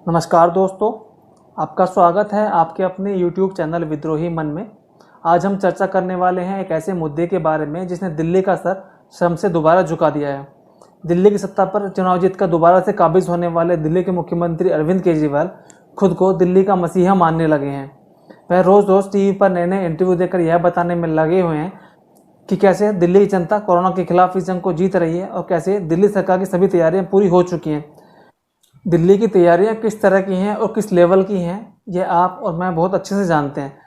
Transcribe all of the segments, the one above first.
नमस्कार दोस्तों, आपका स्वागत है आपके अपने YouTube चैनल विद्रोही मन में। आज हम चर्चा करने वाले हैं एक ऐसे मुद्दे के बारे में जिसने दिल्ली का सर शर्म से दोबारा झुका दिया है। दिल्ली की सत्ता पर चुनाव जीतकर दोबारा से काबिज होने वाले दिल्ली के मुख्यमंत्री अरविंद केजरीवाल खुद को दिल्ली का मसीहा मानने लगे हैं। वह रोज़ रोज़ टीवी पर नए नए इंटरव्यू देकर यह बताने में लगे हुए हैं कि कैसे दिल्ली की जनता कोरोना के खिलाफ इस जंग को जीत रही है और कैसे दिल्ली सरकार की सभी तैयारियां पूरी हो चुकी हैं। दिल्ली की तैयारियां किस तरह की हैं और किस लेवल की हैं, यह आप और मैं बहुत अच्छे से जानते हैं।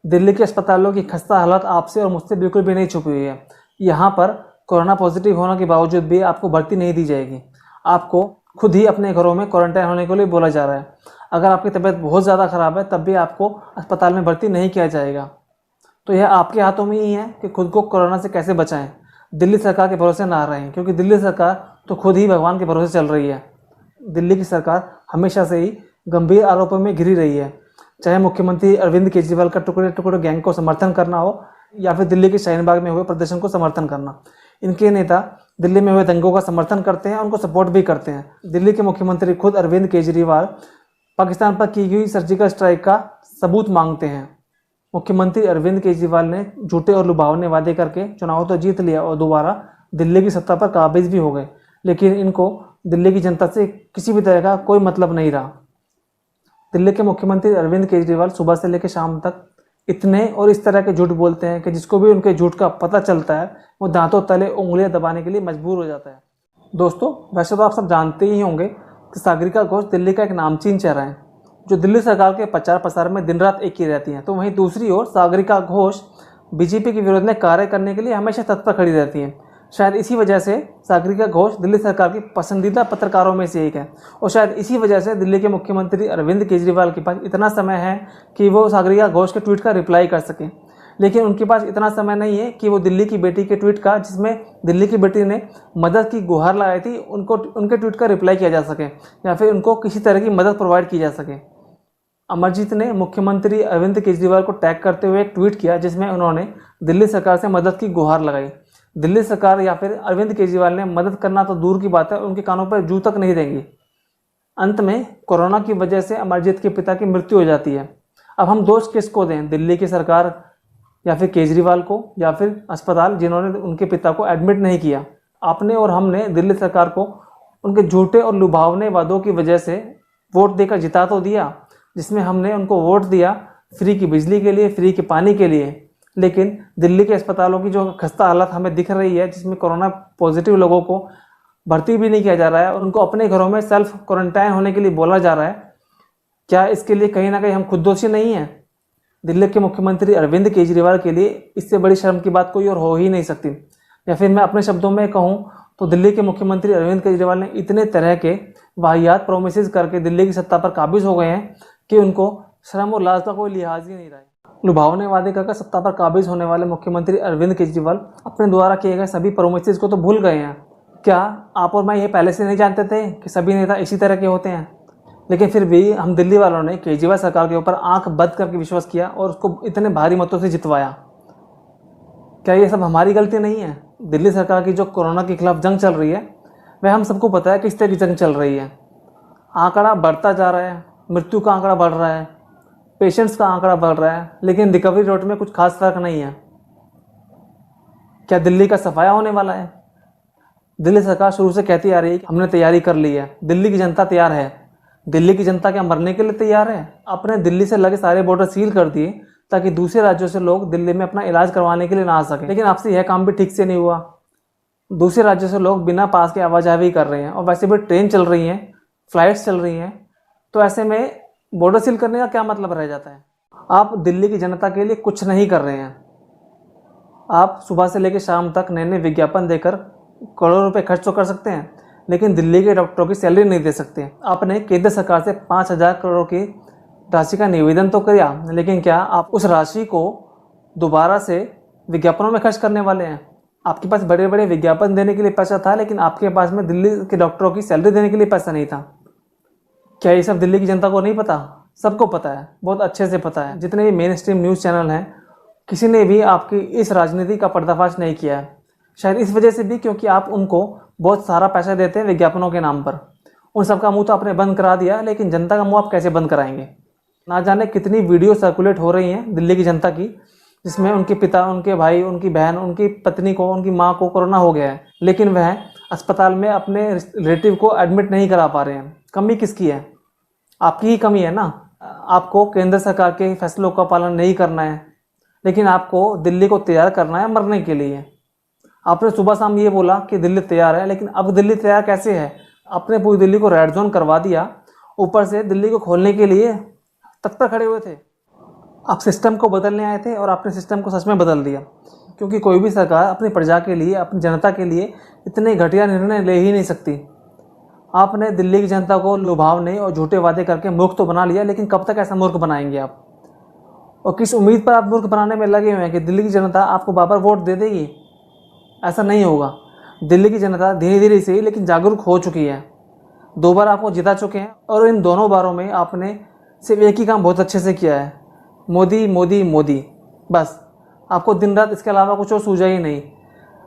दिल्ली के अस्पतालों की खस्ता हालत आपसे और मुझसे बिल्कुल भी नहीं छुपी हुई है। यहाँ पर कोरोना पॉजिटिव होने के बावजूद भी आपको भर्ती नहीं दी जाएगी। आपको खुद ही अपने घरों में क्वारंटाइन होने के लिए बोला जा रहा है। अगर आपकी तबीयत बहुत ज़्यादा ख़राब है तब भी आपको अस्पताल में भर्ती नहीं किया जाएगा। तो यह आपके हाथों में ही है कि खुद को कोरोना से कैसे बचाएं। दिल्ली सरकार के भरोसे ना रहें, क्योंकि दिल्ली सरकार तो खुद ही भगवान के भरोसे चल रही है। दिल्ली की सरकार हमेशा से ही गंभीर आरोपों में घिरी रही है, चाहे मुख्यमंत्री अरविंद केजरीवाल का टुकड़े टुकड़े गैंग को समर्थन करना हो या फिर दिल्ली के शाहीन बाग में हुए प्रदर्शन को समर्थन करना। इनके नेता दिल्ली में हुए दंगों का समर्थन करते हैं, उनको सपोर्ट भी करते हैं। दिल्ली के मुख्यमंत्री खुद अरविंद केजरीवाल पाकिस्तान पर की गई सर्जिकल स्ट्राइक का सबूत मांगते हैं। मुख्यमंत्री अरविंद केजरीवाल ने झूठे और लुभावने वादे करके चुनाव तो जीत लिया और दोबारा दिल्ली की सत्ता पर काबिज भी हो गए, लेकिन इनको दिल्ली की जनता से किसी भी तरह का कोई मतलब नहीं रहा। दिल्ली के मुख्यमंत्री अरविंद केजरीवाल सुबह से लेकर शाम तक इतने और इस तरह के झूठ बोलते हैं कि जिसको भी उनके झूठ का पता चलता है वो दांतों तले उंगलियां दबाने के लिए मजबूर हो जाता है। दोस्तों, वैसे तो आप सब जानते ही होंगे कि सागरिका घोष दिल्ली का एक नामचीन चेहरा है जो दिल्ली सरकार के प्रचार प्रसार में दिन रात एक ही रहती हैं। तो वहीं दूसरी ओर सागरिका घोष बीजेपी के विरोध में कार्य करने के लिए हमेशा तत्पर खड़ी रहती हैं। शायद इसी वजह से सागरिका घोष दिल्ली सरकार की पसंदीदा पत्रकारों में से एक है और शायद इसी वजह से दिल्ली के मुख्यमंत्री अरविंद केजरीवाल के पास इतना समय है कि वो सागरिका घोष के ट्वीट का रिप्लाई कर सकें। लेकिन उनके पास इतना समय नहीं है कि वो दिल्ली की बेटी के ट्वीट का, जिसमें दिल्ली की बेटी ने मदद की गुहार लगाई थी, उनके ट्वीट का रिप्लाई किया जा सके या फिर उनको किसी तरह की मदद प्रोवाइड की जा सके। अमरजीत ने मुख्यमंत्री अरविंद केजरीवाल को टैग करते हुए एक ट्वीट किया जिसमें उन्होंने दिल्ली सरकार से मदद की गुहार लगाई। दिल्ली सरकार या फिर अरविंद केजरीवाल ने मदद करना तो दूर की बात है, उनके कानों पर जू तक नहीं देंगी। अंत में कोरोना की वजह से अमरजीत के पिता की मृत्यु हो जाती है। अब हम दोष किसको दें, दिल्ली की सरकार या फिर केजरीवाल को या फिर अस्पताल जिन्होंने उनके पिता को एडमिट नहीं किया। आपने और हमने दिल्ली सरकार को उनके झूठे और लुभावने वादों की वजह से वोट देकर जिता तो दिया, जिसमें हमने उनको वोट दिया फ्री की बिजली के लिए, फ्री के पानी के लिए। लेकिन दिल्ली के अस्पतालों की जो खस्ता हालत हमें दिख रही है, जिसमें कोरोना पॉजिटिव लोगों को भर्ती भी नहीं किया जा रहा है और उनको अपने घरों में सेल्फ क्वारंटाइन होने के लिए बोला जा रहा है, क्या इसके लिए कहीं ना कहीं हम खुद दोषी नहीं हैं? दिल्ली के मुख्यमंत्री अरविंद केजरीवाल के लिए इससे बड़ी शर्म की बात कोई और हो ही नहीं सकती। या फिर मैं अपने शब्दों में कहूँ तो दिल्ली के मुख्यमंत्री अरविंद केजरीवाल ने इतने तरह के वाहियात प्रोमिसेस करके दिल्ली की सत्ता पर काबिज हो गए हैं कि उनको शर्म और लाज का कोई लिहाज ही नहीं रहा है। लुभावने वादे करके सत्ता पर काबिज होने वाले मुख्यमंत्री अरविंद केजरीवाल अपने द्वारा किए गए सभी प्रोमिसेस को तो भूल गए हैं। क्या आप और मैं ये पहले से नहीं जानते थे कि सभी नेता इसी तरह के होते हैं? लेकिन फिर भी हम दिल्ली वालों ने केजरीवाल सरकार के ऊपर आंख बंद करके विश्वास किया और उसको इतने भारी मतों से जितवाया। क्या ये सब हमारी गलती नहीं है? दिल्ली सरकार की जो कोरोना के खिलाफ जंग चल रही है वह हम सबको पता है किस तरह की जंग चल रही है। आंकड़ा बढ़ता जा रहा है, मृत्यु का आंकड़ा बढ़ रहा है, पेशेंट्स का आंकड़ा बढ़ रहा है, लेकिन रिकवरी रेट में कुछ खास फर्क नहीं है। क्या दिल्ली का सफाया होने वाला है? दिल्ली सरकार शुरू से कहती आ रही है कि हमने तैयारी कर ली है, दिल्ली की जनता तैयार है। दिल्ली की जनता क्या मरने के लिए तैयार है? आपने दिल्ली से लगे सारे बॉर्डर सील कर दिए ताकि दूसरे राज्यों से लोग दिल्ली में अपना इलाज करवाने के लिए ना आ सकें। लेकिन आपसे यह काम भी ठीक से नहीं हुआ। दूसरे राज्यों से लोग बिना पास के आवाजाही कर रहे हैं और वैसे भी ट्रेन चल रही हैं, फ्लाइट्स चल रही हैं, तो ऐसे में बॉर्डर सील करने का क्या मतलब रह जाता है? आप दिल्ली की जनता के लिए कुछ नहीं कर रहे हैं। आप सुबह से लेकर शाम तक नए नए विज्ञापन देकर करोड़ों रुपए खर्च तो कर सकते हैं, लेकिन दिल्ली के डॉक्टरों की सैलरी नहीं दे सकते। आपने केंद्र सरकार से 5,000 करोड़ की राशि का निवेदन तो किया, लेकिन क्या आप उस राशि को दोबारा से विज्ञापनों में खर्च करने वाले हैं? आपके पास बड़े बड़े विज्ञापन देने के लिए पैसा था, लेकिन आपके पास में दिल्ली के डॉक्टरों की सैलरी देने के लिए पैसा नहीं था। क्या ये सब दिल्ली की जनता को नहीं पता? सबको पता है, बहुत अच्छे से पता है। जितने भी मेन स्ट्रीम न्यूज़ चैनल हैं, किसी ने भी आपकी इस राजनीति का पर्दाफाश नहीं किया है। शायद इस वजह से भी क्योंकि आप उनको बहुत सारा पैसा देते हैं विज्ञापनों के नाम पर। उन सबका मुंह तो आपने बंद करा दिया, लेकिन जनता का मुंह आप कैसे बंद कराएंगे? ना जाने कितनी वीडियो सर्कुलेट हो रही हैं दिल्ली की जनता की, जिसमें उनके पिता, उनके भाई, उनकी बहन, उनकी पत्नी को, उनकी माँ को कोरोना हो गया है, लेकिन वह अस्पताल में अपने रिलेटिव को एडमिट नहीं करा पा रहे हैं। कमी किसकी है? आपकी ही कमी है ना। आपको केंद्र सरकार के फैसलों का पालन नहीं करना है, लेकिन आपको दिल्ली को तैयार करना है मरने के लिए। आपने सुबह शाम ये बोला कि दिल्ली तैयार है, लेकिन अब दिल्ली तैयार कैसे है? आपने पूरी दिल्ली को रेड जोन करवा दिया, ऊपर से दिल्ली को खोलने के लिए तत्पर खड़े हुए थे। आप सिस्टम को बदलने आए थे और आपने सिस्टम को सच में बदल दिया, क्योंकि कोई भी सरकार अपनी प्रजा के लिए, अपनी जनता के लिए इतने घटिया निर्णय ले ही नहीं सकती। आपने दिल्ली की जनता को लुभावने और झूठे वादे करके मूर्ख तो बना लिया, लेकिन कब तक ऐसा मूर्ख बनाएंगे आप? और किस उम्मीद पर आप मूर्ख बनाने में लगे हुए हैं कि दिल्ली की जनता आपको बार बार वोट दे देगी? ऐसा नहीं होगा। दिल्ली की जनता धीरे धीरे से ही लेकिन जागरूक हो चुकी है। 2 बार आपको जिता चुके हैं और इन दोनों बारों में आपने सिर्फ एक ही काम बहुत अच्छे से किया है, मोदी मोदी मोदी। बस आपको दिन रात इसके अलावा कुछ और सूझा ही नहीं।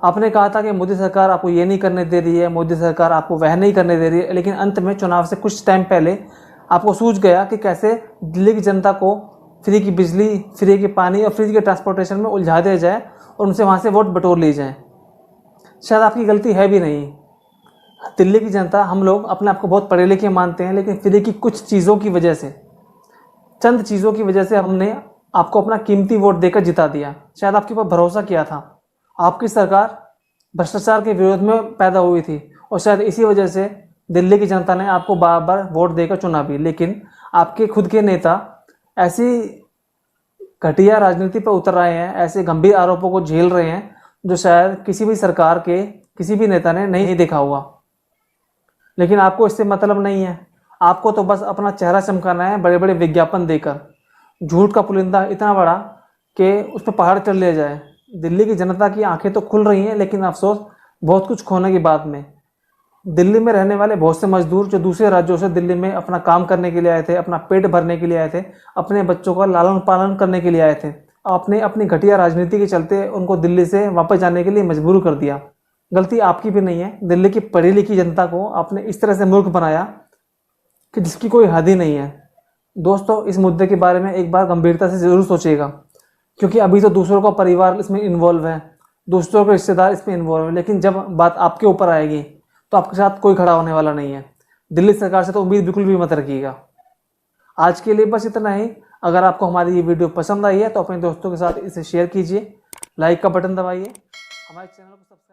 आपने कहा था कि मोदी सरकार आपको ये नहीं करने दे रही है, मोदी सरकार आपको वह नहीं करने दे रही है, लेकिन अंत में चुनाव से कुछ टाइम पहले आपको सूझ गया कि कैसे दिल्ली की जनता को फ्री की बिजली, फ्री के पानी और फ्री के ट्रांसपोर्टेशन में उलझा दिया जाए और उनसे वहाँ से वोट बटोर ली जाए। शायद आपकी गलती है भी नहीं। दिल्ली की जनता, हम लोग अपने आप को बहुत पढ़े लिखे मानते हैं, लेकिन फ्री की कुछ चीज़ों की वजह से, चंद चीज़ों की वजह से हमने आपको अपना कीमती वोट देकर जिता दिया। शायद आपके ऊपर भरोसा किया था। आपकी सरकार भ्रष्टाचार के विरोध में पैदा हुई थी और शायद इसी वजह से दिल्ली की जनता ने आपको बार बार वोट देकर चुना भी, लेकिन आपके खुद के नेता ऐसी घटिया राजनीति पर उतर रहे हैं, ऐसे गंभीर आरोपों को झेल रहे हैं जो शायद किसी भी सरकार के किसी भी नेता ने नहीं देखा हुआ। लेकिन आपको इससे मतलब नहीं है। आपको तो बस अपना चेहरा चमकाना है बड़े बड़े विज्ञापन देकर। झूठ का पुलिंदा इतना बड़ा कि उस पर पहाड़ चढ़ लिया जाए। दिल्ली की जनता की आंखें तो खुल रही हैं, लेकिन अफसोस बहुत कुछ खोने की बात में। दिल्ली में रहने वाले बहुत से मजदूर जो दूसरे राज्यों से दिल्ली में अपना काम करने के लिए आए थे, अपना पेट भरने के लिए आए थे, अपने बच्चों का लालन पालन करने के लिए आए थे, आपने अपनी घटिया राजनीति के चलते उनको दिल्ली से वापस जाने के लिए मजबूर कर दिया। गलती आपकी भी नहीं है। दिल्ली की पढ़ी लिखी जनता को आपने इस तरह से मूर्ख बनाया कि जिसकी कोई हद ही नहीं है। दोस्तों, इस मुद्दे के बारे में एक बार गंभीरता से ज़रूर सोचिएगा, क्योंकि अभी तो दूसरों का परिवार इसमें इन्वॉल्व है, दूसरों के रिश्तेदार इसमें इन्वॉल्व है, लेकिन जब बात आपके ऊपर आएगी तो आपके साथ कोई खड़ा होने वाला नहीं है। दिल्ली सरकार से तो उम्मीद बिल्कुल भी मत रखिएगा। आज के लिए बस इतना ही। अगर आपको हमारी ये वीडियो पसंद आई है तो अपने दोस्तों के साथ इसे शेयर कीजिए, लाइक का बटन दबाइए, हमारे चैनल को सब्सक्राइब